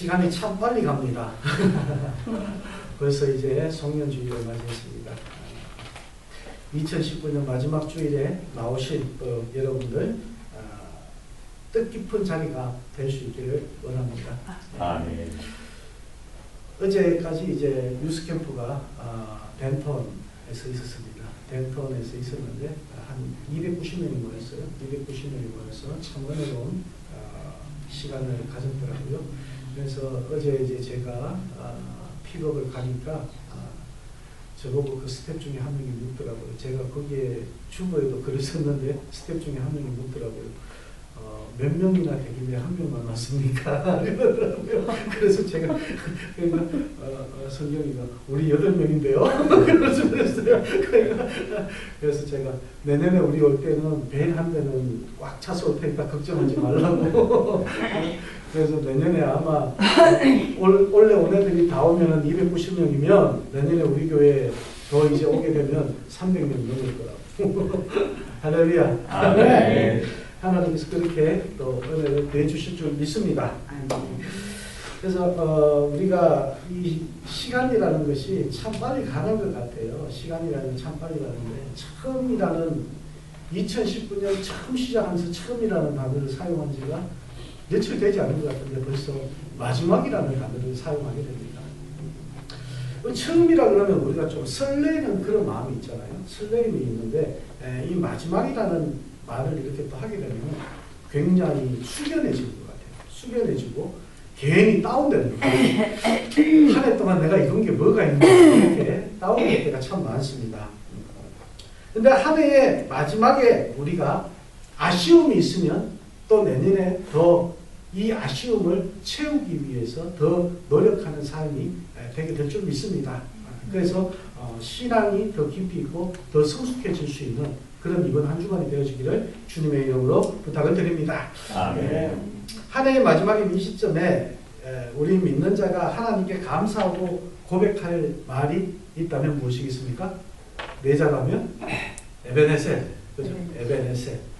시간이 참 빨리 갑니다. 벌써 이제 송년주일을 맞이했습니다. 2019년 마지막 주일에 나오신 여러분들 뜻깊은 자리가 될 수 있기를 원합니다. 아멘. 어제까지 이제 유스 캠프가 덴턴에서 있었습니다. 덴턴에서 있었는데 한 290명이 모였어요. 290명이 모여서 참 은혜로운 시간을 가졌더라고요. 그래서 어제 이제 제가 픽업을 가니까 저보고 그 스텝 중에 한 명이 묻더라고요. 제가 거기에 주보에도 글을 썼는데 스텝 중에 한 명이 묻더라고요. 몇 명이나 되길래 한 명만 왔습니까? 그러더라고요. 그래서 제가 성경이가 우리 8명인데요. 그랬어요. 그래서 제가 내년에 우리 올 때는 밴 한 대는 꽉 차서 올 테니까 걱정하지 말라고. 그래서 내년에 아마 원래 온 애들이 다 오면은 290명이면 내년에 우리 교회 더 이제 오게 되면 300명 넘을 거라고. 할렐루야. 아멘. 하나님께서 그렇게 또 은혜를 내주실 줄 믿습니다. 그래서 우리가 이 시간이라는 것이 참 빨리 가는 것 같아요. 시간이라는 참 빨리 가는데 처음이라는 2019년 처음 시작하면서 처음이라는 단어를 사용한 지가 며칠 되지 않은 것 같은데 벌써 마지막이라는 단어를 사용하게 됩니다. 처음이라 그러면 우리가 좀 설레는 그런 마음이 있잖아요. 설레임이 있는데 이 마지막이라는 말을 이렇게 또 하게 되면 굉장히 숙연해지는 것 같아요. 숙연해지고 괜히 다운되는 거예요. 한 해 동안 내가 이런 게 뭐가 있는지 이렇게 다운될 때가 참 많습니다. 근데 한 해의 마지막에 우리가 아쉬움이 있으면 또 내년에 더 이 아쉬움을 채우기 위해서 더 노력하는 삶이 되게 될 줄 믿습니다. 그래서 신앙이 더 깊이 있고 더 성숙해질 수 있는 그런 이번 한 주간이 되어지기를 주님의 이름으로 부탁을 드립니다. 아멘. 한 해의 마지막인 이 시점에 우리 믿는 자가 하나님께 감사하고 고백할 말이 있다면 무엇이겠습니까? 네 자라면 에베네셀, 그죠? 에베네셀.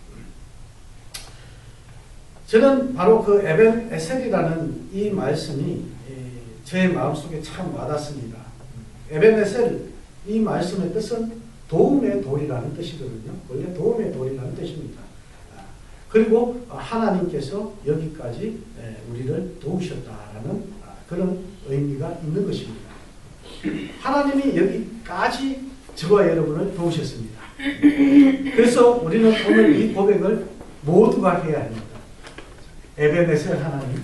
저는 바로 그 에벤에셀이라는 이 말씀이 제 마음속에 참 와닿습니다. 에벤에셀, 이 말씀의 뜻은 도움의 돌이라는 뜻이거든요. 원래 도움의 돌이라는 뜻입니다. 그리고 하나님께서 여기까지 우리를 도우셨다라는 그런 의미가 있는 것입니다. 하나님이 여기까지 저와 여러분을 도우셨습니다. 그래서 우리는 오늘 이 고백을 모두가 해야 합니다. 에베네셀 하나님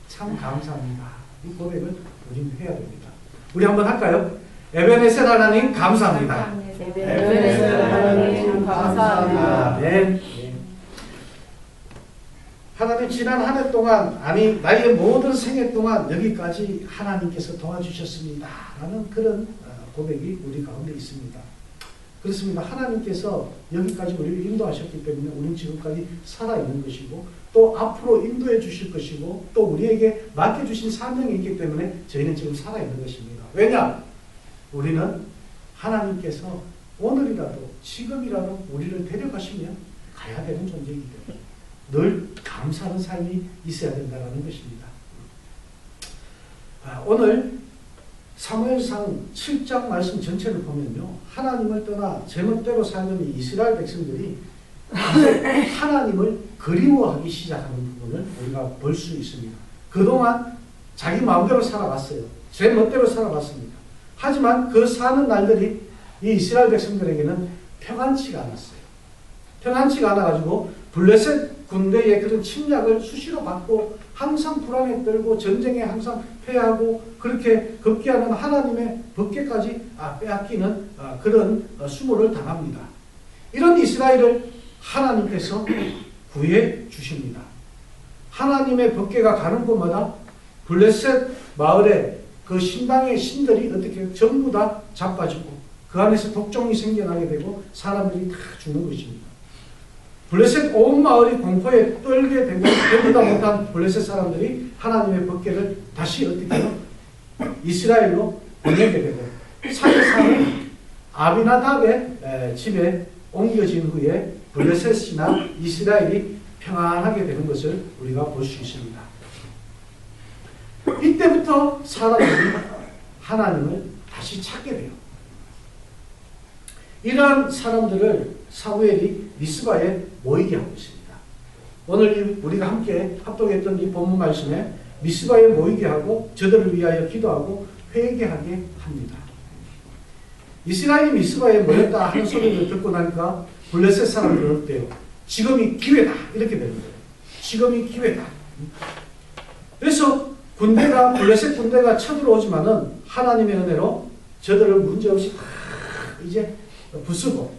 참 감사합니다. 이 고백을 우리는 해야 됩니다. 우리 한번 할까요? 에베네셀 하나님 감사합니다. 에베네셀 하나님 감사합니다. 네. 하나님 지난 한 해 동안 아니 나의 모든 생애 동안 여기까지 하나님께서 도와주셨습니다. 라는 그런 고백이 우리 가운데 있습니다. 그렇습니다. 하나님께서 여기까지 우리를 인도하셨기 때문에 우리는 지금까지 살아있는 것이고 또 앞으로 인도해 주실 것이고 또 우리에게 맡겨주신 사명이 있기 때문에 저희는 지금 살아있는 것입니다. 왜냐? 우리는 하나님께서 오늘이라도 지금이라도 우리를 데려가시면 가야 되는 존재이기 때문에 늘 감사하는 삶이 있어야 된다는 것입니다. 오늘 사무엘상 7장 말씀 전체를 보면요. 하나님을 떠나 제멋대로 살던 이 이스라엘 백성들이 이제 하나님을 그리워하기 시작하는 부분을 우리가 볼 수 있습니다. 그동안 자기 마음대로 살아갔어요. 제멋대로 살아갔습니다. 하지만 그 사는 날들이 이 이스라엘 백성들에게는 평안치가 않았어요. 평안치가 않아가지고 블레셋 군대의 그런 침략을 수시로 받고 항상 불안에 떨고 전쟁에 항상 패하고 그렇게 급기야는 하나님의 법궤까지 빼앗기는 그런 수모를 당합니다. 이런 이스라엘을 하나님께서 구해 주십니다. 하나님의 법궤가 가는 곳마다 블레셋 마을에 그 신당의 신들이 어떻게 전부 다 자빠지고 그 안에서 독종이 생겨나게 되고 사람들이 다 죽는 것입니다. 블레셋 온 마을이 공포에 떨게 되고 되보다 못한 블레셋 사람들이 하나님의 법궤를 다시 어떻게 해요? 이스라엘로 보내게 되고 산에 사는 아비나답의 집에 옮겨진 후에 블레셋이나 이스라엘이 평안하게 되는 것을 우리가 볼 수 있습니다. 이때부터 사람들이 하나님을 다시 찾게 돼요. 이러한 사람들을 사무엘이 미스바에 모이게 하고 있습니다. 오늘 우리가 함께 합독했던 이 본문 말씀에 미스바에 모이게 하고 저들을 위하여 기도하고 회개하게 합니다. 이스라엘이 미스바에 모였다 하는 소리를 듣고 나니까 블레셋 사람들은 어때요? 지금이 기회다 이렇게 되는 거예요. 지금이 기회다. 그래서 블레셋 군대가 쳐들어오지만은 하나님의 은혜로 저들을 문제없이 이제 부수고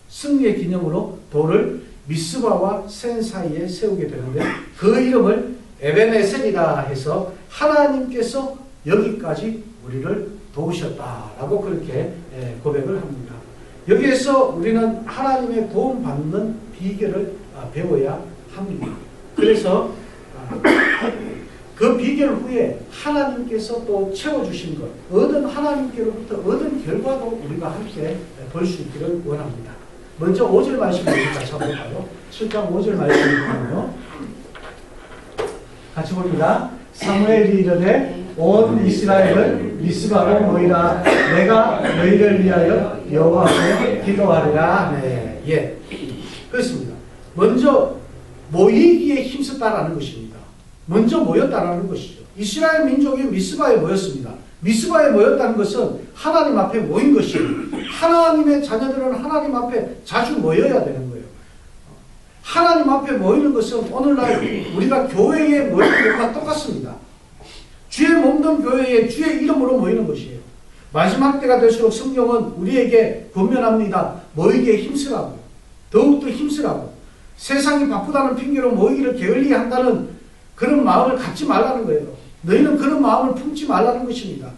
승리의 기념으로 돌을 미스바와 센 사이에 세우게 되는데 그 이름을 에베네셀이라 해서 하나님께서 여기까지 우리를 도우셨다라고 그렇게 고백을 합니다. 여기에서 우리는 하나님의 도움 받는 비결을 배워야 합니다. 그래서 그 비결 후에 하나님께서 또 채워주신 것, 하나님께로부터 얻은 결과도 우리가 함께 볼 수 있기를 원합니다. 먼저 5절 말씀을 같이 한번 볼까요? 7장 5절 말씀을 보면요. 같이 봅니다. 사무엘이 이르되 온 이스라엘을 미스바로 모이라. 내가 너희를 위하여 여호와 앞에 기도하리라. 네, 예, 그렇습니다. 먼저 모이기에 힘썼다라는 것입니다. 먼저 모였다라는 것이죠. 이스라엘 민족이 미스바에 모였습니다. 미스바에 모였다는 것은 하나님 앞에 모인 것이에요. 하나님의 자녀들은 하나님 앞에 자주 모여야 되는 거예요. 하나님 앞에 모이는 것은 오늘날 우리가 교회에 모이는 것과 똑같습니다. 주의 몸된 교회에 주의 이름으로 모이는 것이에요. 마지막 때가 될수록 성경은 우리에게 권면합니다. 모이기에 힘쓰라고. 더욱더 힘쓰라고. 세상이 바쁘다는 핑계로 모이기를 게을리한다는 그런 마음을 갖지 말라는 거예요. 너희는 그런 마음을 품지 말라는 것입니다.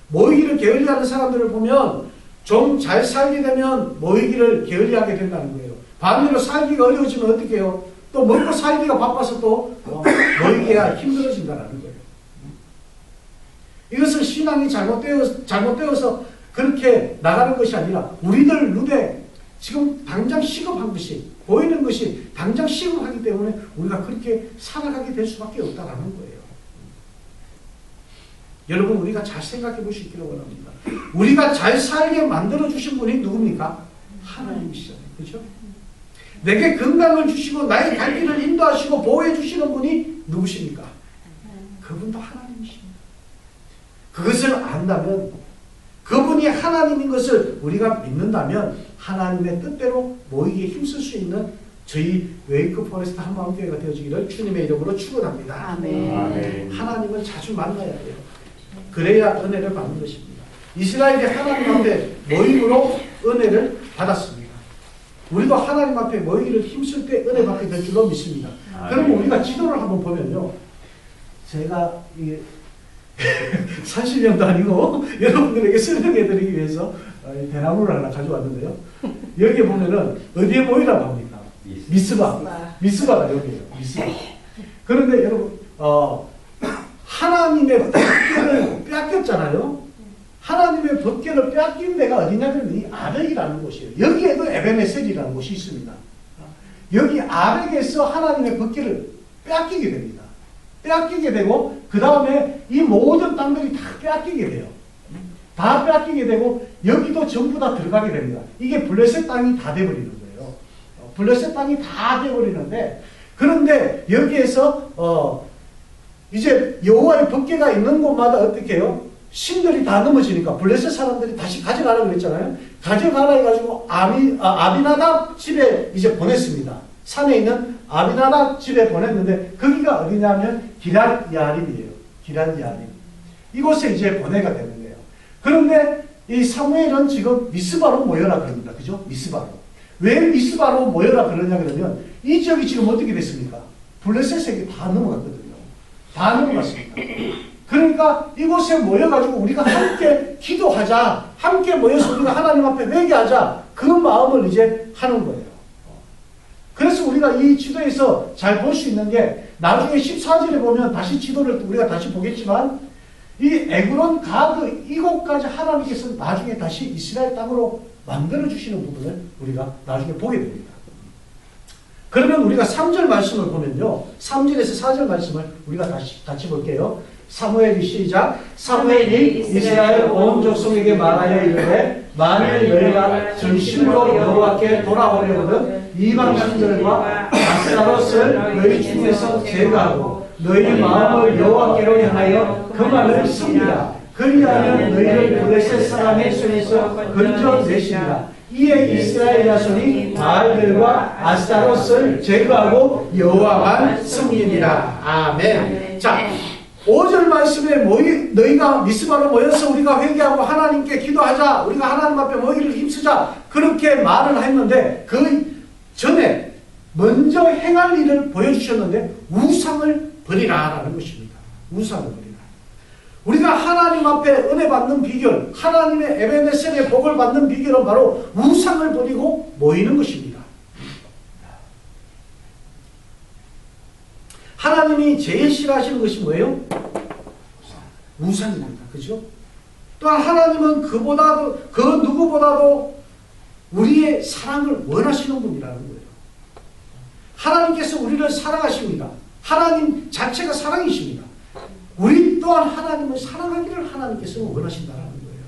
모이기를 게을리하는 사람들을 보면 좀 잘 살게 되면 모이기를 게을리하게 된다는 거예요. 반대로 살기가 어려워지면 어떻게 해요? 또 먹고 살기가 바빠서 또 모이기가 힘들어진다는 거예요. 이것은 신앙이 잘못되어서 그렇게 나가는 것이 아니라 우리들 눈에 지금 당장 시급한 것이 보이는 것이 당장 시급하기 때문에 우리가 그렇게 살아가게 될 수밖에 없다는 거예요. 여러분, 우리가 잘 생각해 볼 수 있기를 원합니다. 우리가 잘 살게 만들어 주신 분이 누굽니까? 하나님이시잖아요. 그렇죠? 내게 건강을 주시고 나의 갈 길을 인도하시고 보호해 주시는 분이 누구십니까? 그분도 하나님이십니다. 그것을 안다면, 그분이 하나님인 것을 우리가 믿는다면 하나님의 뜻대로 모이기에 힘쓸 수 있는 저희 웨이크 포레스트 한마음교회가 되어지기를 주님의 이름으로 축원합니다. 아멘. 하나님을 자주 만나야 돼요. 그래야 은혜를 받는 것입니다. 이스라엘이 하나님 앞에 모임으로 은혜를 받았습니다. 우리도 하나님 앞에 모이기를 힘쓸 때 은혜 받게 될 줄로 믿습니다. 그러면 우리가 지도를 한번 보면요. 제가 이게 산신령도 아니고 여러분들에게 설명해드리기 위해서 대나무를 하나 가져왔는데요. 여기에 보면은 어디에 모이라고 합니까? 미스바가 여기에요. 미스바. 그런데 여러분, 하나님의 법궤를 빼앗겼잖아요. 하나님의 법궤를 빼앗긴 데가 어디냐면 이 아벡이라는 곳이에요. 여기에도 에베네셀이라는 곳이 있습니다. 여기 아벡에서 하나님의 법궤를 빼앗기게 됩니다. 빼앗기게 되고 그 다음에 이 모든 땅들이 다 빼앗기게 돼요. 다 빼앗기게 되고 여기도 전부 다 들어가게 됩니다. 이게 블레셋 땅이 다 돼버리는 거예요. 블레셋 땅이 다 돼버리는데, 그런데 여기에서 이제 여호와의 법궤가 있는 곳마다 어떻게 해요? 신들이 다 넘어지니까 블레셋 사람들이 다시 가져가라고 그랬잖아요. 가져가라 해가지고 아비나답 집에 이제 보냈습니다. 산에 있는 아비나답 집에 보냈는데 거기가 어디냐면 기럇 야림이에요. 기럇 야림. 이곳에 이제 보내가 되는 거예요. 그런데 이 사무엘은 지금 미스바로 모여라 그럽니다. 그죠? 미스바로. 왜 미스바로 모여라 그러냐 그러면 이 지역이 지금 어떻게 됐습니까? 블레셋에게 다 넘어갔거든요. 다 넘어갔습니다. 그러니까 이곳에 모여가지고 우리가 함께 기도하자, 함께 모여서 우리가 하나님 앞에 회개하자, 그 마음을 이제 하는 거예요. 그래서 우리가 이 지도에서 잘 볼 수 있는 게 나중에 14절에 보면 다시 지도를 우리가 다시 보겠지만 이 에그론 가드 이곳까지 하나님께서 나중에 다시 이스라엘 땅으로 만들어 주시는 부분을 우리가 나중에 보게 됩니다. 그러면 우리가 3절 말씀을 보면요. 3절에서 4절 말씀을 우리가 다시 같이 볼게요. 사무엘이 시작. 사무엘이 이스라엘 온 족속에게 말하여 이르되 만일 너희가 전심으로 여호와께 돌아오려거든 이방 신들과 아스타롯을 너희 중에서 제거하고 너희 마음을 여호와께로 향하여 그만을 씁니다. 그리하면 너희를 블레셋 사람의 손에서 건져내시리라. 이에 이스라엘 자손이 바알들과 아스타롯을 제거하고 여호와만 섬기니라. 아멘. 자, 5절 말씀에 너희가 미스바로 모여서 우리가 회개하고 하나님께 기도하자, 우리가 하나님 앞에 모이기를 힘쓰자, 그렇게 말을 했는데 그 전에 먼저 행할 일을 보여주셨는데 우상을 버리라라는 것입니다. 우상을 버리라. 우리가 하나님 앞에 은혜 받는 비결, 하나님의 에베네셀의 복을 받는 비결은 바로 우상을 버리고 모이는 것입니다. 하나님이 제일 싫어하시는 것이 뭐예요? 우상입니다. 그죠? 또한 하나님은 그 누구보다도 우리의 사랑을 원하시는 분이라는 거예요. 하나님께서 우리를 사랑하십니다. 하나님 자체가 사랑이십니다. 우리 또한 하나님을 사랑하기를 하나님께서 원하신다는 거예요.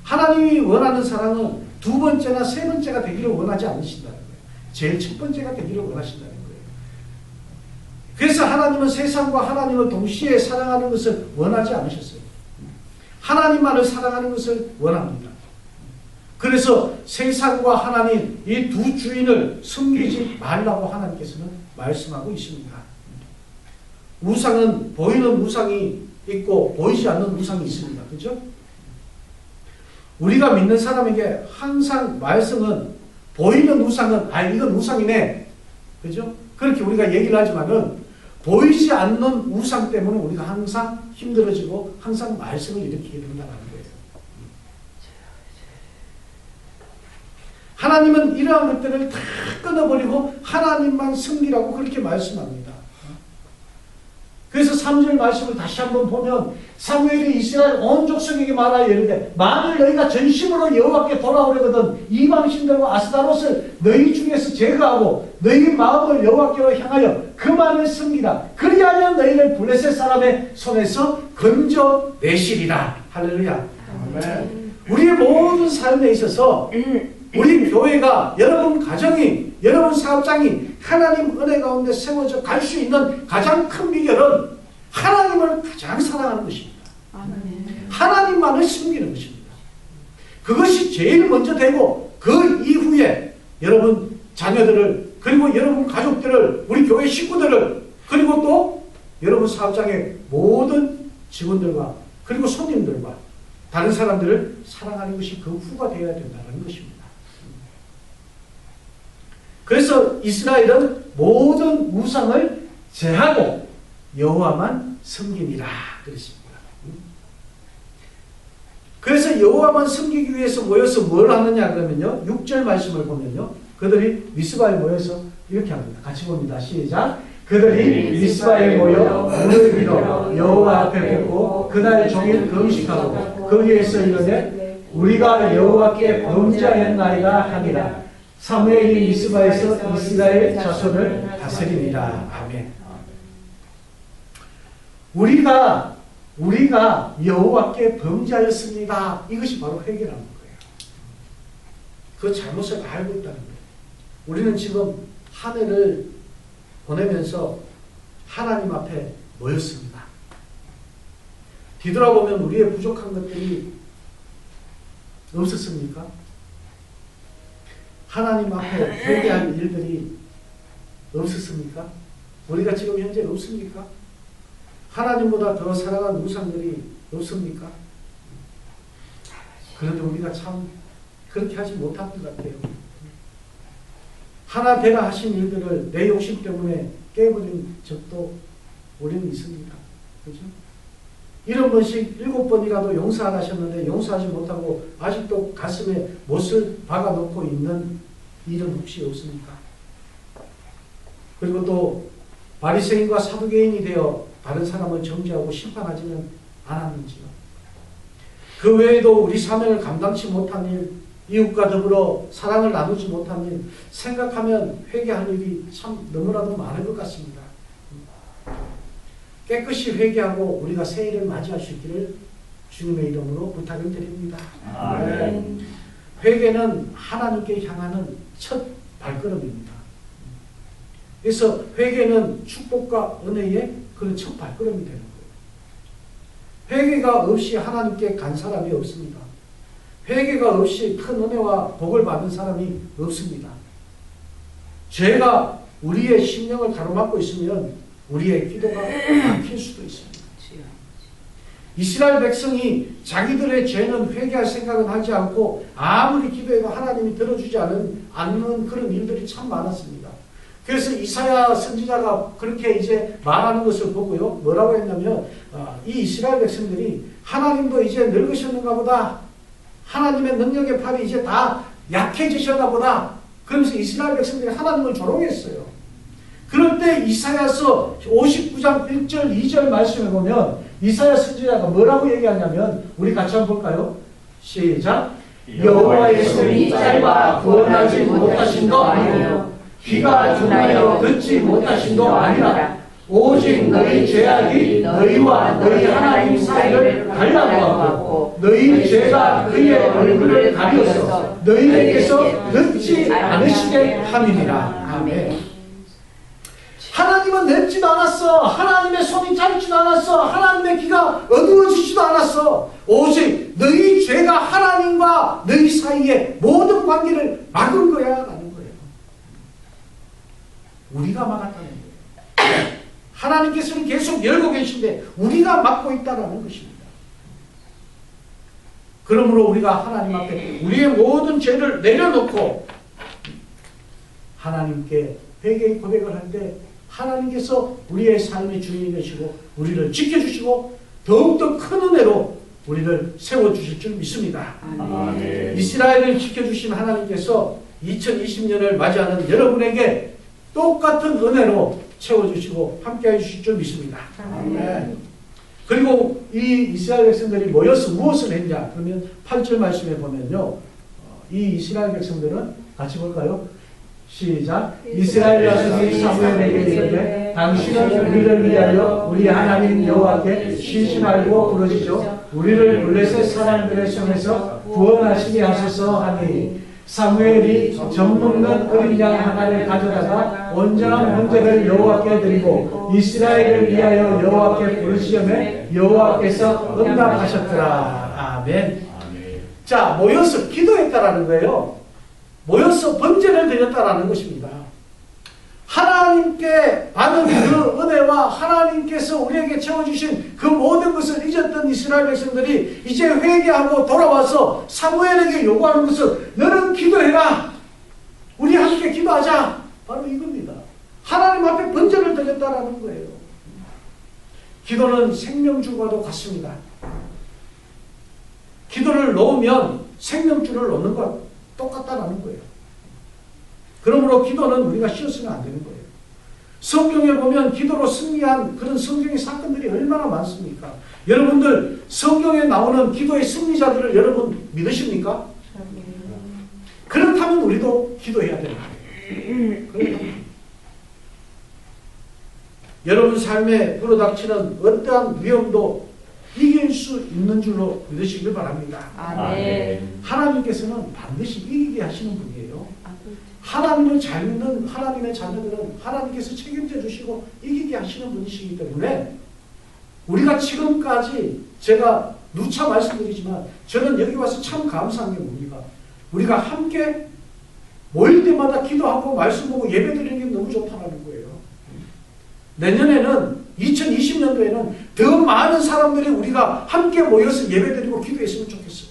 하나님이 원하는 사랑은 두 번째나 세 번째가 되기를 원하지 않으신다는 거예요. 제일 첫 번째가 되기를 원하신다는 거예요. 그래서 하나님은 세상과 하나님을 동시에 사랑하는 것을 원하지 않으셨어요. 하나님만을 사랑하는 것을 원합니다. 그래서 세상과 하나님 이 두 주인을 섬기지 말라고 하나님께서는 말씀하고 있습니다. 우상은 보이는 우상이 있고 보이지 않는 우상이 있습니다. 그렇죠? 우리가 믿는 사람에게 항상 말씀은 보이는 우상은 이건 우상이네. 그렇죠? 그렇게 우리가 얘기를 하지만은 보이지 않는 우상 때문에 우리가 항상 힘들어지고 항상 말씀을 일으키게 된다는 거예요. 하나님은 이러한 것들을 다 끊어버리고 하나님만 섬기라고 그렇게 말씀합니다. 그래서 3절 말씀을 다시 한번 보면 사무엘이 이스라엘 온 족속에게 말하여 이르되 만일 너희가 전심으로 여호와께 돌아오려거든 이방 신들과 아스타롯을 너희 중에서 제거하고 너희 마음을 여호와께로 향하여 그만을 섬기라. 그리하면 너희를 블레셋 사람의 손에서 건져내시리라. 할렐루야. 아멘. 우리의 모든 삶에 있어서 우리 교회가, 여러분 가정이, 여러분 사업장이 하나님 은혜 가운데 세워져 갈 수 있는 가장 큰 비결은 하나님을 가장 사랑하는 것입니다. 하나님만을 섬기는 것입니다. 그것이 제일 먼저 되고 그 이후에 여러분 자녀들을, 그리고 여러분 가족들을, 우리 교회 식구들을, 그리고 또 여러분 사업장의 모든 직원들과 그리고 손님들과 다른 사람들을 사랑하는 것이 그 후가 되어야 된다는 것입니다. 그래서 이스라엘은 모든 우상을 제하고 여호와만 섬기니라 그랬습니다. 그래서 여호와만 섬기기 위해서 모여서 뭘 하느냐 그러면요, 6절 말씀을 보면요, 그들이 미스바에 모여서 이렇게 합니다. 같이 봅니다. 시작. 그들이 미스바에 모여 무릎을 빌어 여호와 앞에 뵙고 그날 종일 금식하고 거기에서 이르되 우리가 여호와께 범죄하였나이다 하니라. 사무엘이 미스바에서 이스라엘 자손을 다스립니다. 아멘. 우리가 여호와께 범죄하였습니다. 이것이 바로 회개라는 거예요. 그 잘못을 알고 있다는 거예요. 우리는 지금 한 해를 보내면서 하나님 앞에 모였습니다. 뒤돌아보면 우리의 부족한 것들이 없었습니까? 하나님 앞에 회개할 일들이 없었습니까? 우리가 지금 현재 없습니까? 하나님보다 더 사랑하는 우상들이 없습니까? 그런데 우리가 참 그렇게 하지 못한 것 같아요. 하나 되라 하신 일들을 내 욕심 때문에 깨버린 적도 우리는 있습니다. 그렇죠? 7번씩 7번이라도 용서 안 하셨는데 용서하지 못하고 아직도 가슴에 못을 박아놓고 있는 일은 혹시 없습니까? 그리고 또 바리새인과 사두개인이 되어 다른 사람을 정죄하고 심판하지는 않았는지요? 그 외에도 우리 사명을 감당치 못한 일, 이웃과 더불어 사랑을 나누지 못한 일, 생각하면 회개할 일이 참 너무나도 많은 것 같습니다. 깨끗이 회개하고 우리가 새해를 맞이할 수 있기를 주님의 이름으로 부탁을 드립니다. 아멘. 회개는 하나님께 향하는 첫 발걸음입니다. 그래서 회개는 축복과 은혜의 그런 첫 발걸음이 되는 거예요. 회개가 없이 하나님께 간 사람이 없습니다. 회개가 없이 큰 은혜와 복을 받은 사람이 없습니다. 죄가 우리의 심령을 가로막고 있으면 우리의 기도가 막힐 수도 있습니다. 이스라엘 백성이 자기들의 죄는 회개할 생각은 하지 않고 아무리 기도해도 하나님이 들어주지 않는 그런 일들이 참 많았습니다. 그래서 이사야 선지자가 그렇게 이제 말하는 것을 보고요. 뭐라고 했냐면 이 이스라엘 백성들이 하나님도 이제 늙으셨는가 보다. 하나님의 능력의 팔이 이제 다 약해지셨나 보다. 그러면서 이스라엘 백성들이 하나님을 조롱했어요. 그럴 때 이사야서 59장 1절 2절 말씀에 보면 이사야 선지자가 뭐라고 얘기하냐면 우리 같이 한번 볼까요? 시작. 여호와의 손이 짧아 구원하지 못하신도 아니요 귀가 둔하여 듣지 못하신도 아니라 오직 너희 죄악이 너희와 너희 하나님 사이를 갈라고 하고 너희 죄가 그의 얼굴을 가려서 너희에게서 듣지 않으시게 함이니라. 아멘. 하나님은 늙지도 않았어. 하나님의 손이 짧지도 않았어. 하나님의 귀가 어두워지지도 않았어. 오직 너희 죄가 하나님과 너희 사이의 모든 관계를 막은 거야 라는 거예요. 우리가 막았다는 거예요. 하나님께서는 계속 열고 계신데 우리가 막고 있다는 것입니다. 그러므로 우리가 하나님 앞에 우리의 모든 죄를 내려놓고 하나님께 회개의 고백을 할 때 하나님께서 우리의 삶의 주인이 되시고 우리를 지켜주시고 더욱더 큰 은혜로 우리를 세워주실 줄 믿습니다. 아멘. 이스라엘을 지켜주신 하나님께서 2020년을 맞이하는 여러분에게 똑같은 은혜로 채워주시고 함께해 주실 줄 믿습니다. 아멘. 그리고 이 이스라엘 백성들이 모여서 무엇을 했냐? 그러면 8절 말씀에 보면요. 이 이스라엘 백성들은 같이 볼까요? 시작. 이스라엘 자손이 사무엘에게 이르되 당신은 우리를 위하여 우리 하나님 여호와께 쉬지 말고 부르짖어 우리를 블레셋 사람들의 손에서 구원하시게 하소서 하니 사무엘이 젖먹는 어린 양 하나를 가져다가 온전한 번제를 여호와께 드리고 이스라엘을 위하여 여호와께 부르시려매 여호와께서 응답하셨더라. 아멘. 자, 모여서 기도했다라는 거예요. 모여서 번제를 드렸다라는 것입니다. 하나님께 받은 그 은혜와 하나님께서 우리에게 채워주신 그 모든 것을 잊었던 이스라엘 백성들이 이제 회개하고 돌아와서 사무엘에게 요구하는 것은 너는 기도해라. 우리 함께 기도하자. 바로 이겁니다. 하나님 앞에 번제를 드렸다라는 거예요. 기도는 생명줄과도 같습니다. 기도를 놓으면 생명줄을 놓는 것 똑같다라는 거예요. 그러므로 기도는 우리가 쉬었으면 안 되는 거예요. 성경에 보면 기도로 승리한 그런 성경의 사건들이 얼마나 많습니까? 여러분들 성경에 나오는 기도의 승리자들을 여러분 믿으십니까? 그렇다면 우리도 기도해야 되는 거예요. 여러분 삶에 불어닥치는 어떠한 위험도 이길 수 있는 줄로 믿으시길 바랍니다. 아멘. 하나님께서는 반드시 이기게 하시는 분이에요. 하나님을 잘 믿는 하나님의 자녀들은 하나님께서 책임져 주시고 이기게 하시는 분이시기 때문에 우리가 지금까지 제가 누차 말씀드리지만 저는 여기 와서 참 감사한 게 뭡니까? 우리가 함께 모일 때마다 기도하고 말씀 보고 예배 드리는 게 너무 좋다는 거예요. 내년에는 2020년도에는 더 많은 사람들이 우리가 함께 모여서 예배드리고 기도했으면 좋겠어요.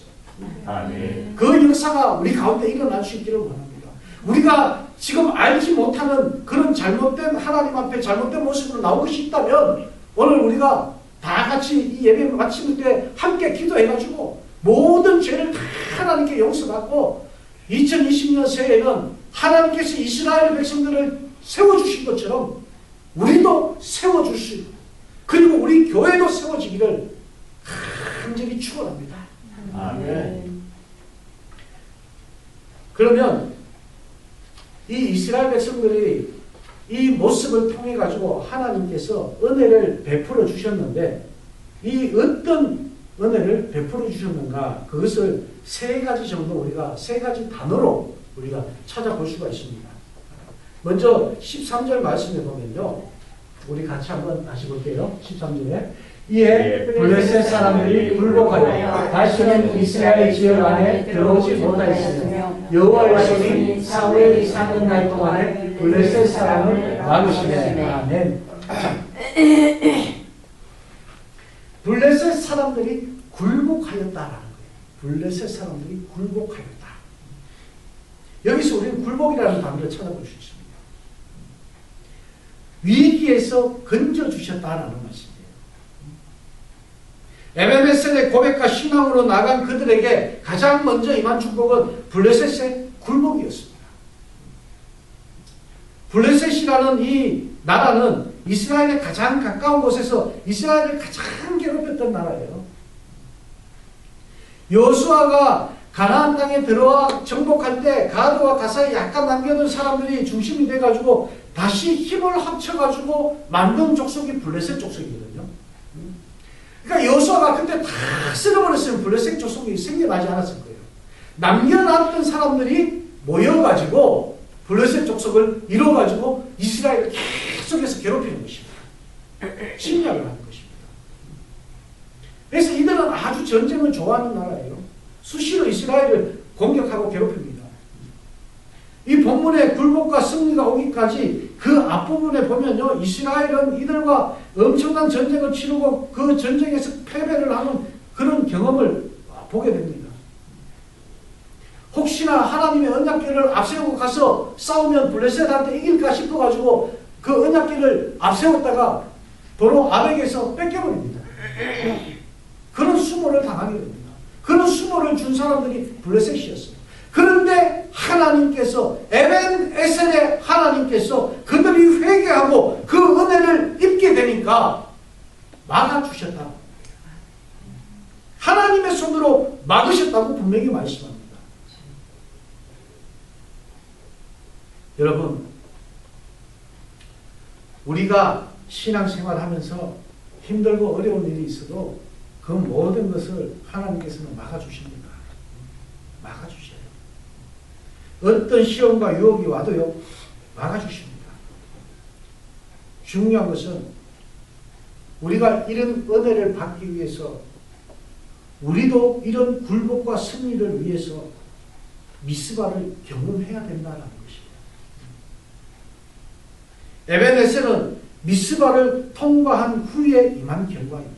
아멘. 그 역사가 우리 가운데 일어날 수 있기를 원합니다. 우리가 지금 알지 못하는 그런 잘못된 하나님 앞에 잘못된 모습으로 나온 것이 있다면 오늘 우리가 다 같이 이 예배 마칠 때 함께 기도해가지고 모든 죄를 다 하나님께 용서받고 2020년 새해에는 하나님께서 이스라엘 백성들을 세워주신 것처럼 우리도 세워줄 수 있고 그리고 우리 교회도 세워지기를 간절히 축원합니다. 아멘. 그러면 이 이스라엘 백성들이 이 모습을 통해 가지고 하나님께서 은혜를 베풀어 주셨는데 이 어떤 은혜를 베풀어 주셨는가 그것을 세 가지 정도 우리가 세 가지 단어로 우리가 찾아볼 수가 있습니다. 먼저 13절 말씀에 보면요. 우리 같이 한번 다시 볼게요. 13절에 이에 블레셋 사람들이 굴복하여 다시는 이스라엘 지역 안에 들어오지 못하였으며 여호와의 손이 사무엘이 사는 날 동안에 블레셋 사람을 막으시네. 아멘. 블레셋 사람들이 굴복하였다라는 거예요. 블레셋 사람들이 굴복하였다. 여기서 우리는 굴복이라는 단어를 찾아볼 수 있습니다. 위기에서 건져주셨다라는 말씀이에요. 에베네셀의 고백과 신앙으로 나간 그들에게 가장 먼저 임한 축복은 블레셋의 굴복이었습니다. 블레셋이라는 이 나라는 이스라엘에 가장 가까운 곳에서 이스라엘을 가장 괴롭혔던 나라예요. 여호수아가 가나안 땅에 들어와 정복할 때 가드와 가사에 약간 남겨둔 사람들이 중심이 돼가지고 다시 힘을 합쳐가지고 만든 족속이 블레셋 족속이거든요. 그러니까 여호수아가 그때 다 쓸어버렸으면 블레셋 족속이 생겨나지 않았을 거예요. 남겨놨던 사람들이 모여가지고 블레셋 족속을 이뤄가지고 이스라엘을 계속해서 괴롭히는 것입니다. 침략을 하는 것입니다. 그래서 이들은 아주 전쟁을 좋아하는 나라예요. 수시로 이스라엘을 공격하고 괴롭힙니다. 이 본문의 굴복과 승리가 오기까지 그 앞부분에 보면요. 이스라엘은 이들과 엄청난 전쟁을 치르고 그 전쟁에서 패배를 하는 그런 경험을 보게 됩니다. 혹시나 하나님의 언약궤를 앞세우고 가서 싸우면 블레셋한테 이길까 싶어가지고 그 언약궤를 앞세웠다가 도로 아벡에서 뺏겨버립니다. 그런 수모를 당하게 됩니다. 그런 수모를 준 사람들이 블레셋이었어요. 그런데 하나님께서 에벤에셀의 하나님께서 그들이 회개하고 그 은혜를 입게 되니까 막아주셨다. 하나님의 손으로 막으셨다고 분명히 말씀합니다. 여러분, 우리가 신앙생활 하면서 힘들고 어려운 일이 있어도 그 모든 것을 하나님께서는 막아주십니다. 막아주셔요. 어떤 시험과 유혹이 와도요, 막아주십니다. 중요한 것은 우리가 이런 은혜를 받기 위해서 우리도 이런 굴복과 승리를 위해서 미스바를 경험해야 된다는 것입니다. 에베네셀은 미스바를 통과한 후에 임한 결과입니다.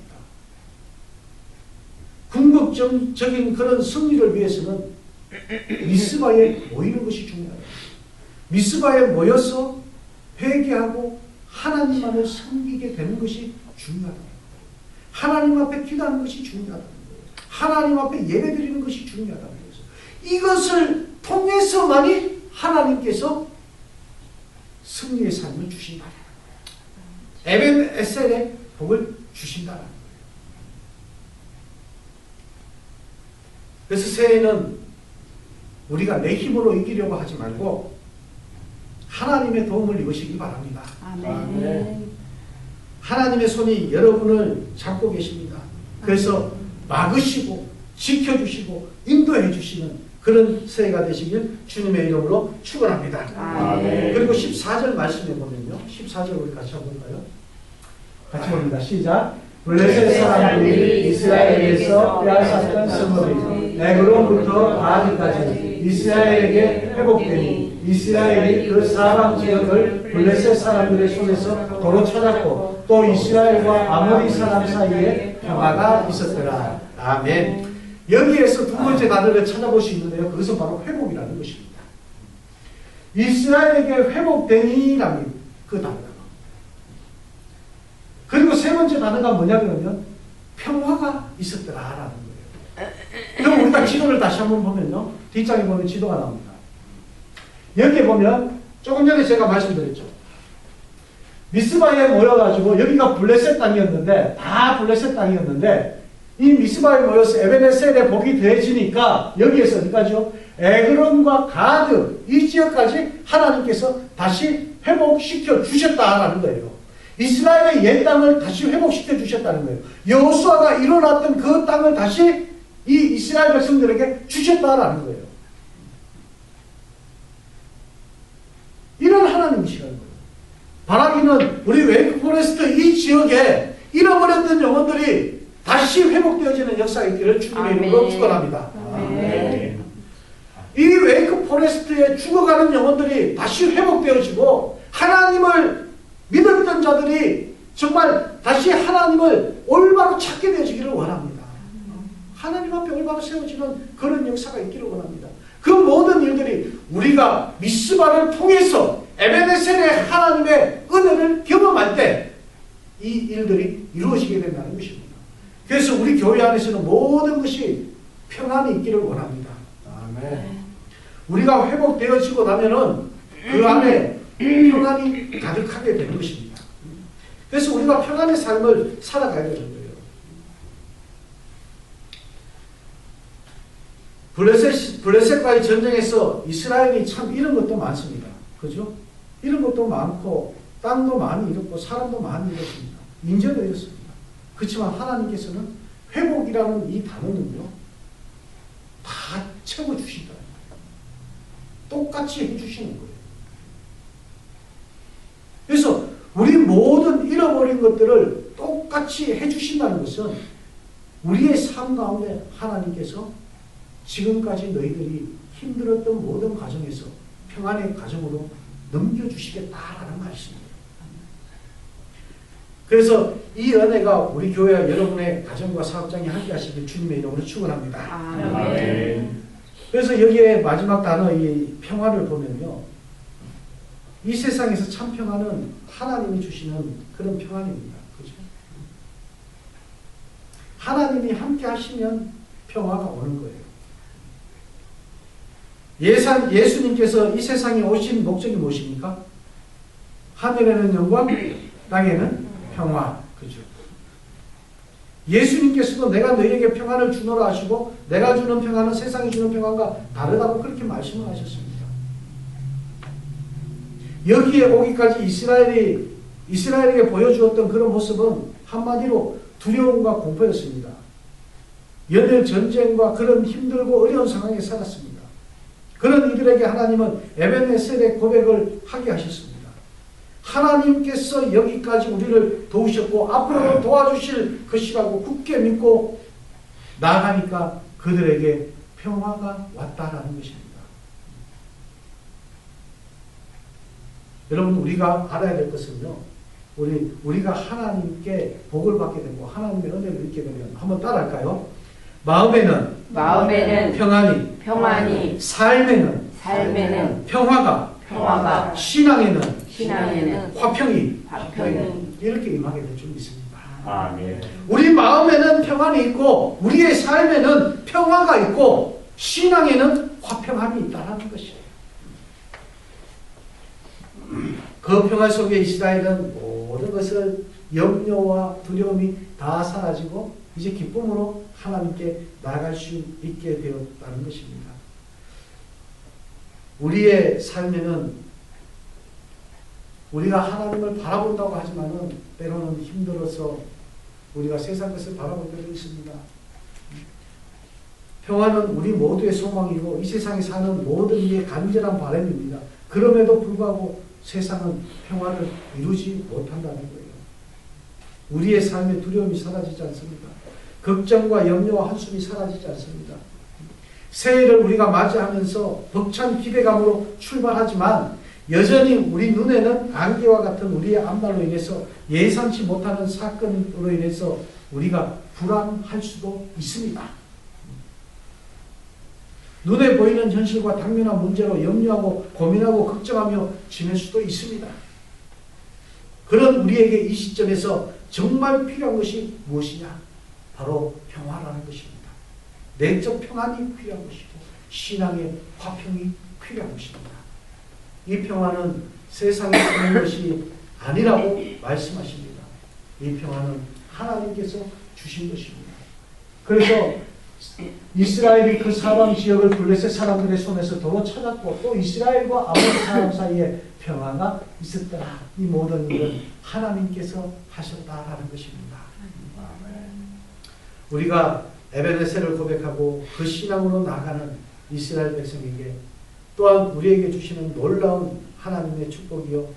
궁극적인 그런 승리를 위해서는 미스바에 모이는 것이 중요하다. 미스바에 모여서 회개하고 하나님만을 섬기게 되는 것이 중요하다. 하나님 앞에 기도하는 것이 중요하다. 하나님 앞에 예배드리는 것이 중요하다. 이것을 통해서만이 하나님께서 승리의 삶을 주신다. 에벤에셀의 복을 주신다는 거예요. 그래서 새해에는 우리가 내 힘으로 이기려고 하지 말고 하나님의 도움을 입으시기 바랍니다. 아멘. 하나님의 손이 여러분을 잡고 계십니다. 그래서 막으시고 지켜주시고 인도해 주시는 그런 새해가 되시길 주님의 이름으로 축원합니다. 아멘. 그리고 14절 말씀해 보면요. 14절 우리 같이 한번 볼까요? 같이 봅니다. 시작. 블레셋 사람들이 이스라엘에서 빼앗았던 성읍이 내그로부터 가드까지 이스라엘에게 회복되니 이스라엘이 그 사방 지역을 블레셋 사람들의 손에서 도로 찾았고 또 이스라엘과 아모리 사람 사이에 평화가 있었더라. 아멘. 여기에서 두 번째 단어를 찾아볼 수 있는데요. 그것은 바로 회복이라는 것입니다. 이스라엘에게 회복되니라는 그 단어가. 그리고 세 번째 단어가 뭐냐 그러면 평화가 있었더라라는 거예요. 그럼 우리가 지도를 다시 한번 보면요. 뒷장에 보면 지도가 나옵니다. 여기에 보면 조금 전에 제가 말씀드렸죠. 미스바에 모여가지고 여기가 블레셋 땅이었는데 다 블레셋 땅이었는데 이 미스바에 모여서 에베네셀의 복이 더해지니까 여기에서 어디까지요? 에그론과 가드 이 지역까지 하나님께서 다시 회복시켜 주셨다라는 거예요. 이스라엘의 옛 땅을 다시 회복시켜 주셨다는 거예요. 여호수아가 일어났던 그 땅을 다시 이 이스라엘 백성들에게 주셨다라는 거예요. 이런 하나님이시라는 거예요. 바라기는 우리 웨이크포레스트 이 지역에 잃어버렸던 영혼들이 다시 회복되어지는 역사가 있기를 주님의 이름으로 축원합니다. 아멘. 이 웨이크포레스트에 죽어가는 영혼들이 다시 회복되어지고 하나님을 믿었던 자들이 정말 다시 하나님을 올바로 찾게 되어지기를 원합니다. 하나님 앞에 올바로 세워지는 그런 역사가 있기를 원합니다. 그 모든 일들이 우리가 미스바를 통해서 에베네셀의 하나님의 은혜를 경험할 때 이 일들이 이루어지게 된다는 것입니다. 그래서 우리 교회 안에서는 모든 것이 평안이 있기를 원합니다. 아멘. 우리가 회복되어지고 나면은 그 안에 평안이 가득하게 되는 것입니다. 그래서 우리가 평안의 삶을 살아가야 되는 거예요. 블레셋과의 전쟁에서 이스라엘이 참 잃은 것도 많습니다. 그죠? 잃은 것도 많고 땅도 많이 잃었고 사람도 많이 잃었습니다. 인재도 잃었습니다. 그렇지만 하나님께서는 회복이라는 이 단어는요 다 채워주신다. 똑같이 해주시는 거예요. 그래서 우리 모든 잃어버린 것들을 똑같이 해주신다는 것은 우리의 삶 가운데 하나님께서 지금까지 너희들이 힘들었던 모든 과정에서 평안의 과정으로 넘겨주시겠다라는 말씀이에요. 그래서 이 은혜가 우리 교회와 여러분의 가정과 사업장에 함께 하시길 주님의 이름으로 축원합니다. 아멘. 그래서 여기에 마지막 단어 이 평화를 보면요. 이 세상에서 참 평화는 하나님이 주시는 그런 평안입니다. 그렇죠? 하나님이 함께 하시면 평화가 오는 거예요. 예수님께서 이 세상에 오신 목적이 무엇입니까? 하늘에는 영광, 땅에는 평화. 그죠? 예수님께서도 내가 너희에게 평안을 주노라 하시고 내가 주는 평안은 세상이 주는 평안과 다르다고 그렇게 말씀을 하셨습니다. 여기에 오기까지 이스라엘에게 보여주었던 그런 모습은 한마디로 두려움과 공포였습니다. 연일 전쟁과 그런 힘들고 어려운 상황에 살았습니다. 그런 이들에게 하나님은 에베네셀의 고백을 하게 하셨습니다. 하나님께서 여기까지 우리를 도우셨고 앞으로도 도와주실 것이라고 굳게 믿고 나아가니까 그들에게 평화가 왔다라는 것입니다. 여러분 우리가 알아야 될 것은요. 우리가 하나님께 복을 받게 되고 하나님의 은혜를 입게 되면 한번 따라할까요? 마음에는 평안이 삶에는 평화가 신앙에는 화평이 이렇게 임하게 될 줄 믿습니다. 아멘. 우리 마음에는 평안이 있고 우리의 삶에는 평화가 있고 신앙에는 화평함이 있다는 것이에요. 그 평화 속에 이스라엘은 모든 것을 염려와 두려움이 다 사라지고 이제 기쁨으로 하나님께 나아갈 수 있게 되었다는 것입니다. 우리의 삶에는 우리가 하나님을 바라본다고 하지만은 때로는 힘들어서 우리가 세상 것을 바라볼 때도 있습니다. 평화는 우리 모두의 소망이고 이 세상에 사는 모든 이의 간절한 바람입니다. 그럼에도 불구하고 세상은 평화를 이루지 못한다는 거예요. 우리의 삶의 두려움이 사라지지 않습니다. 걱정과 염려와 한숨이 사라지지 않습니다. 새해를 우리가 맞이하면서 벅찬 기대감으로 출발하지만 여전히 우리 눈에는 안개와 같은 우리의 앞날로 인해서 예상치 못하는 사건으로 인해서 우리가 불안할 수도 있습니다. 눈에 보이는 현실과 당면한 문제로 염려하고 고민하고 걱정하며 지낼 수도 있습니다. 그런 우리에게 이 시점에서 정말 필요한 것이 무엇이냐? 바로 평화라는 것입니다. 내적 평안이 필요한 것이고 신앙의 화평이 필요한 것입니다. 이 평화는 세상에 있는 것이 아니라고 말씀하십니다. 이 평화는 하나님께서 주신 것입니다. 그래서 이스라엘이 그 사방 지역을 블레셋 사람들의 손에서 도로 찾았고 또 이스라엘과 아몬 사람 사이에 평화가 있었더라. 이 모든 일은 하나님께서 하셨다라는 것입니다. 우리가 에베네셀을 고백하고 그 신앙으로 나아가는 이스라엘 백성에게 또한 우리에게 주시는 놀라운 하나님의 축복이요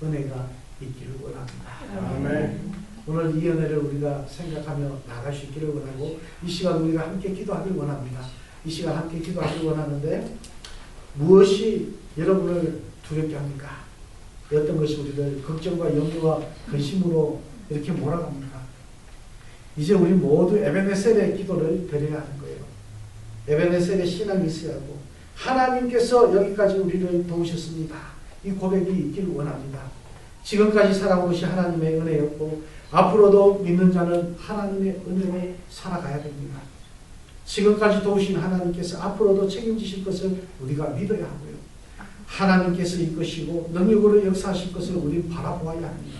은혜가 있기를 원합니다. 아멘. 오늘 이 은혜를 우리가 생각하며 나갈 수 있기를 원하고 이 시간 우리가 함께 기도하길 원합니다. 이 시간 함께 기도하길 원하는데 무엇이 여러분을 두렵게 합니까? 어떤 것이 우리를 걱정과 염려와 근심으로 이렇게 몰아갑니까? 이제 우리 모두 에베네셀의 기도를 드려야 하는 거예요. 에베네셀의 신앙이 있어야 하고 하나님께서 여기까지 우리를 도우셨습니다. 이 고백이 있기를 원합니다. 지금까지 살아온 것이 하나님의 은혜였고 앞으로도 믿는 자는 하나님의 은혜로 살아가야 됩니다. 지금까지 도우신 하나님께서 앞으로도 책임지실 것을 우리가 믿어야 하고요. 하나님께서 이끄시고 능력으로 역사하실 것을 우리는 바라보아야 합니다.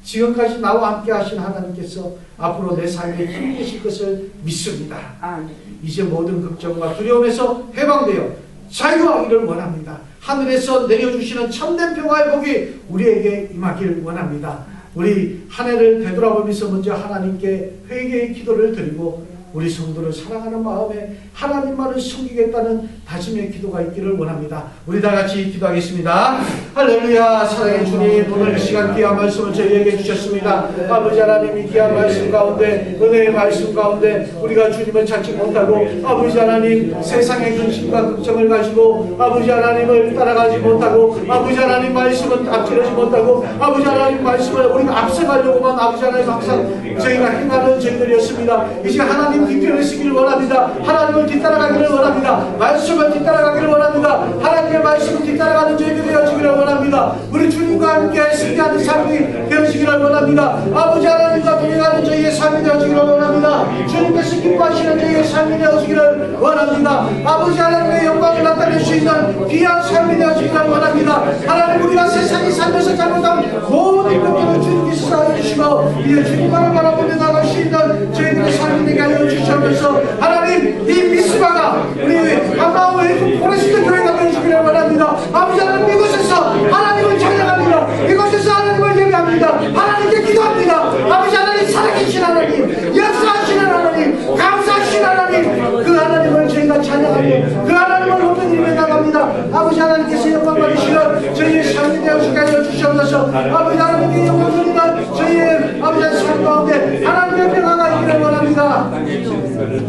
지금까지 나와 함께 하신 하나님께서 앞으로 내 삶에 힘내실 것을 믿습니다. 이제 모든 걱정과 두려움에서 해방되어 자유하기를 원합니다. 하늘에서 내려주시는 참된 평화의 복이 우리에게 임하기를 원합니다. 우리 한 해를 되돌아보면서 먼저 하나님께 회개의 기도를 드리고 우리 성도를 사랑하는 마음에 하나님만을 섬기겠다는 다짐의 기도가 있기를 원합니다. 우리 다 같이 기도하겠습니다. 할렐루야. 사랑의 주님, 오늘 이 시간 귀한 말씀을 저희에게 주셨습니다. 아버지 하나님, 이 귀한 말씀 가운데, 은혜의 말씀 가운데 우리가 주님을 찾지 못하고 아버지 하나님 세상의 근심과 걱정을 가지고 아버지 하나님을 따라가지 못하고 아버지 하나님 말씀은 앞지르지 못하고 아버지 하나님 말씀을 우리가 앞서가려고만 아버지 하나님 항상 저희가 행하는 저희들이었습니다. 이제 하나님 뒤편에 서기를 원합니다. 하나님을 뒤따라가기를 원합니다. 말씀을 뒤따라가기를 원합니다. 하나님의 말씀을 뒤따라가는 저희들이 되어지기를 원합니다. 우리 주님과 함께 승리하는 삶이 되어지기를 원합니다. 아버지 하나님과 동행하는 저희의 삶이 되어지기를 원합니다. 주님께서 기뻐하시는 저희의 삶이 되어지기를 원합니다. 아버지 하나님의 영광을 나타낼 수 있는 귀한 삶이 되어지기를 원합니다. 하나님, 우리가 세상이 살면서 잘못한 모든 것들을 주님께서 사해주시고 이제 주님만을 바라보며 나갈 수 있는 저희들의 삶이 되게 하여 주시면서 하나님, 이 미스바가 우리 한마음 외국 포레스트 교회가 되어주기를 원합니다. 아버지 하나님, 이곳에서 하나님을 찬양합니다. 이곳에서 하나님을 예배합니다. 하나님께 기도합니다. 아버지 하나님, 살아계신 하나님, 역사하시는 하나님, 감사하신 하나님, 그 하나님을 저희가 찬양하고 그 하나님을 높은 일에 나갑니다. 아버지 하나님께서 영광 받으시는 저희의 삶이 되어주게 하여 주시옵소서. 아버지 하나님께 영광 드리는 저희의 아버지 하나님 삶 가운데 하나님의 평화가 있기를 원합니다.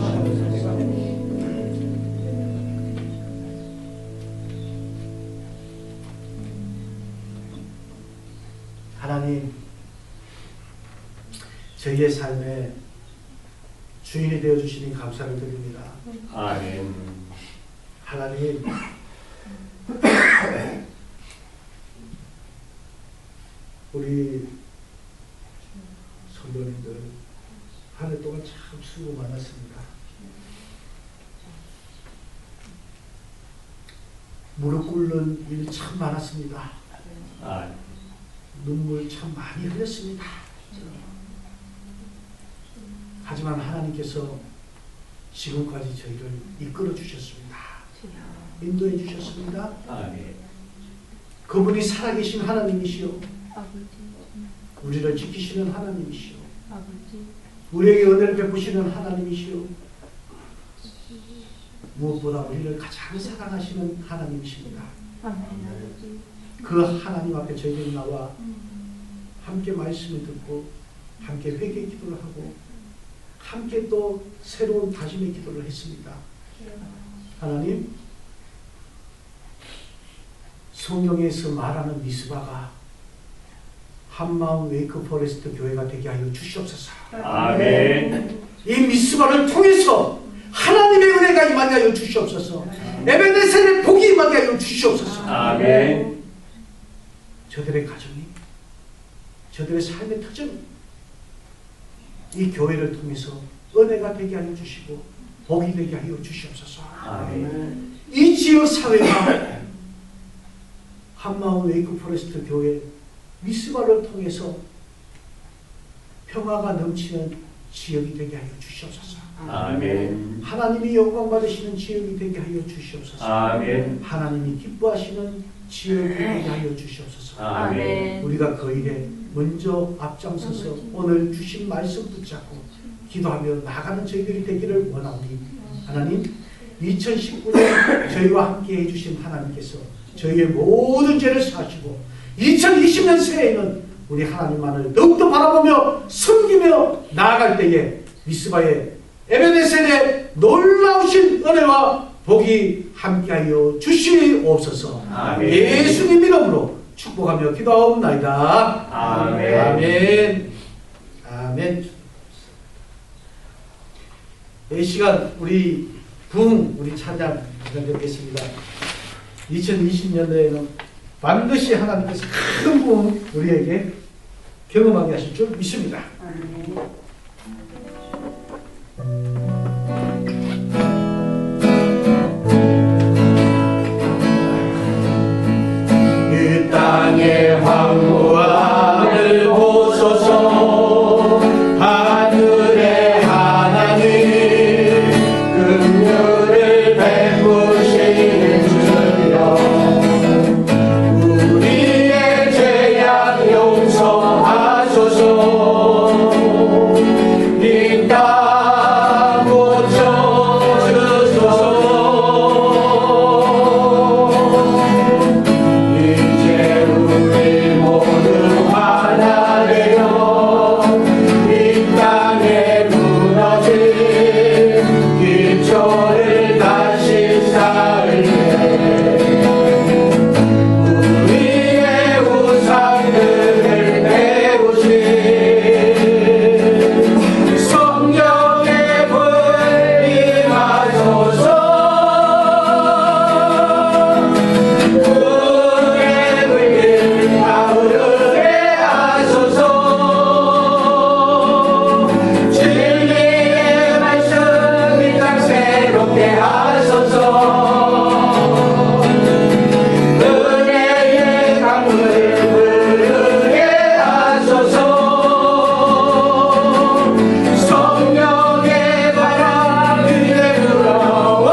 하나님, 저희의 삶에 주인이 되어주시니 감사를 드립니다. 아멘. 하나님, 우리 성도님들 한 해 동안 참 수고 많았습니다. 무릎 꿇는 일 참 많았습니다. 아멘. 눈물 참 많이 흘렸습니다. 하지만 하나님께서 지금까지 저희를 이끌어 주셨습니다. 인도해 주셨습니다. 아멘. 그분이 살아계신 하나님이시오. 우리를 지키시는 하나님이시오. 우리에게 은혜를 베푸시는 하나님이시오. 무엇보다 우리를 가장 사랑하시는 하나님이십니다. 그 하나님 앞에 저희들이 나와 함께 말씀을 듣고 함께 회개 기도를 하고 함께 또 새로운 다짐의 기도를 했습니다. 하나님, 성경에서 말하는 미스바가 한마음 웨이크 포레스트 교회가 되게 하여 주시옵소서. 아멘. 이 미스바를 통해서 하나님의 은혜가 임하게 하여 주시옵소서. 에베네셀의 복이 임하게 하여 주시옵소서. 아멘. 저들의 가정이, 저들의 삶의 터전이 이 교회를 통해서 은혜가 되게 하여 주시고 복이 되게 하여 주시옵소서. 아멘. 이 지역 사회가 한마음 웨이크 포레스트 교회 미스바를 통해서 평화가 넘치는 지역이 되게 하여 주시옵소서. 아멘. 하나님이 영광 받으시는 지역이 되게 하여 주시옵소서. 아멘. 하나님이 기뻐하시는 지역이 되게 하여 주시옵소서. 아멘. 우리가 그 일에 먼저 앞장서서 오늘 주신 말씀 붙잡고 기도하며 나가는 저희들이 되기를 원하오니 하나님 2019년 저희와 함께 해주신 하나님께서 저희의 모든 죄를 사하시고 2020년 새해에는 우리 하나님만을 더욱더 바라보며 섬기며 나아갈 때에 미스바의 에베네셀의 놀라우신 은혜와 복이 함께하여 주시옵소서. 아멘. 예수님 이름으로 축복하며 기도하옵나이다. 아멘. 아멘. 아멘. 이 시간 우리 우리 찬양 드리겠습니다. 2020년도에는 반드시 하나님께서 큰 부흥 우리에게 경험하게 하실 줄 믿습니다. 이 땅의 황무함을 보소서. 하늘의 하나님 긍휼을 베푸시는 주여, 우리의 죄악 용서하소서. 이 땅 고쳐주소서. 이제 우리 모두 하나 되어 이 땅에 무너진 기초를 다시 쌓을래. 우리의 우상들을 배우신 성령의 불 임하소서. 불의 불길 타오르게 하소서. 진리의 말씀 이 땅 새롭게 하소서. 은혜의 강물 흐르게 하소서. 성령의 바람 위에 불어와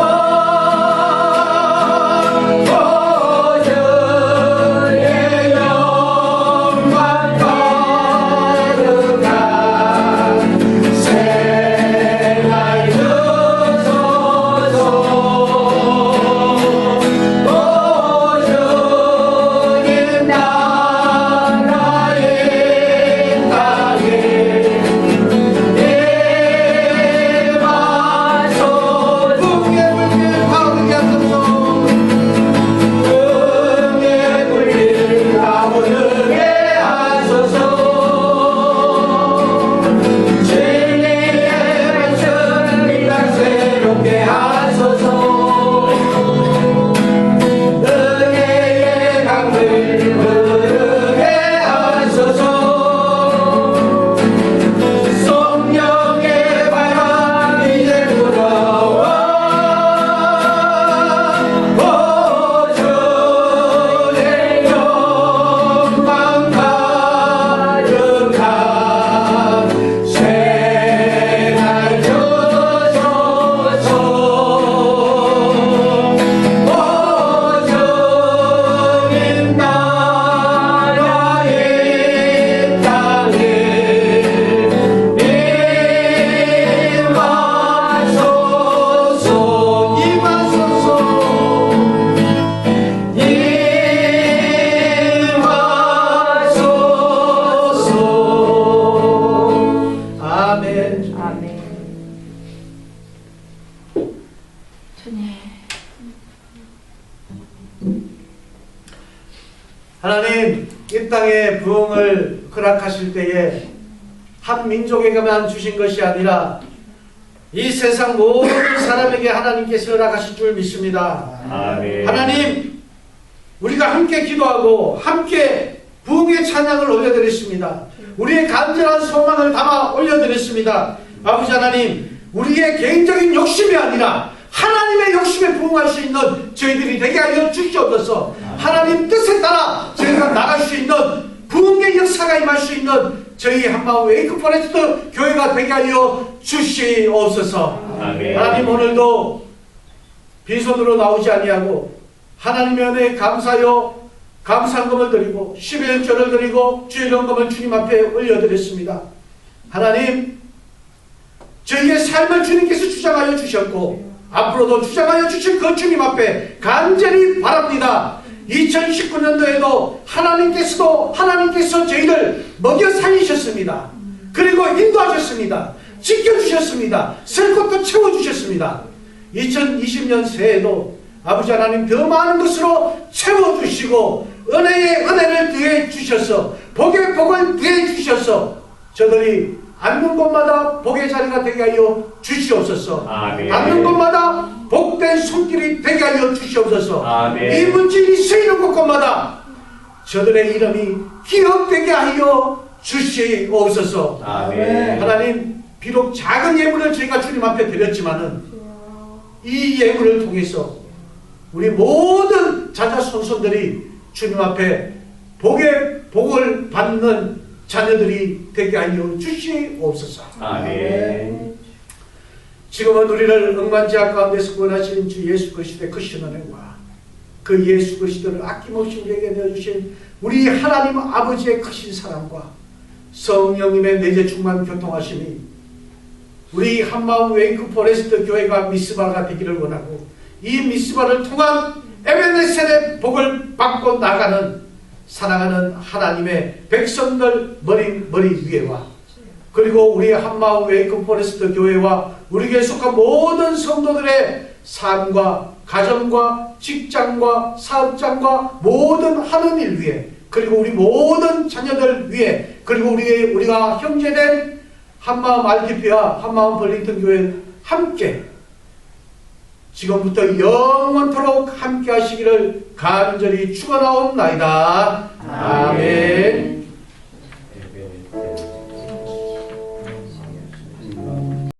주의 영광 거룩한 새날 주소서. 오 주님 나라의 땅에 임하소서. 풍의 불길 타오르게 하소서. 풍의 불길 타오르게 하소서. 진리의 말씀 이 땅 새롭게 하소서. 은혜의 강물 흐르게 하소서. 성령의 바람 이제 불어와 오 주의 영광 가득한 새날 주소서. 오 주님 나라의 땅에 임하소서. 임하소서. 아멘. 아멘. 주님. 하나님 이 땅에 부흥을 허락하실 때에 한 민족에게만 주신 것이 아니라 이 세상 모든 사람에게 하나님께서 허락하실 줄 믿습니다. 아멘. 하나님 우리가 함께 기도하고 함께 부흥의 찬양을 올려드렸습니다. 우리의 간절한 소망을 담아 올려드렸습니다. 아버지 하나님 우리의 개인적인 욕심이 아니라 하나님의 욕심에 부응할 수 있는 저희들이 되게 하여 주시옵소서. 하나님 뜻에 따라 저희가 나갈 수 있는 부흥의 역사가 임할 수 있는 저희 한마음 웨이크 포레스트 교회가 되게 하여 주시옵소서. 아멘. 하나님 오늘도 빈손으로 나오지 아니하고 하나님의 은혜에 감사하여 감사금을 드리고 11절을 드리고 주의 영광을 주님 앞에 올려드렸습니다. 하나님, 저희의 삶을 주님께서 주장하여 주셨고 앞으로도 주장하여 주실 그 주님 앞에 간절히 바랍니다. 2019년도에도 하나님께서 저희를 먹여 살리셨습니다. 그리고 인도하셨습니다. 지켜주셨습니다. 셀 것도 채워주셨습니다. 2020년 새해에도 아버지 하나님 더 많은 것으로 채워주시고 은혜에 은혜를 더해 주셔서 복에 복을 더해 주셔서 저들이 앉는 곳마다 복의 자리가 되게 하여 주시옵소서. 아멘. 앉는 곳마다 복된 손길이 되게 하여 주시옵소서. 아멘. 이 문질이 쓰이는 곳마다 저들의 이름이 기억되게 하여 주시옵소서. 아멘. 하나님, 비록 작은 예물을 저희가 주님 앞에 드렸지만은 이 예물을 통해서 우리 모든 자자손손들이 주님 앞에 복의 복을 받는 자녀들이 되게 하여 주시옵소서. 아멘. 지금은 우리를 억만지하 가운데서 구원하신 주 예수 그리스도의 크신 은혜와 그 예수 그리스도를 아낌없이 우리에게 내어주신 우리 하나님 아버지의 크신 사랑과 성령님의 내재 충만 교통하심이 우리 한마음 웨이크 포레스트 교회가 미스바가 되기를 원하고 이 미스바를 통한 에베네셀의 복을 받고 나가는 사랑하는 하나님의 백성들 머리 위에와 그리고 우리 한마음 웨이크 포레스트 교회와 우리에게 속한 모든 성도들의 삶과 가정과 직장과 사업장과 모든 하는 일 위에 그리고 우리 모든 자녀들 위에 그리고 우리가 형제된 한마음 RTP와 한마음 벌링턴 교회 함께 지금부터 영원토록 함께 하시기를 간절히 축원하옵나이다.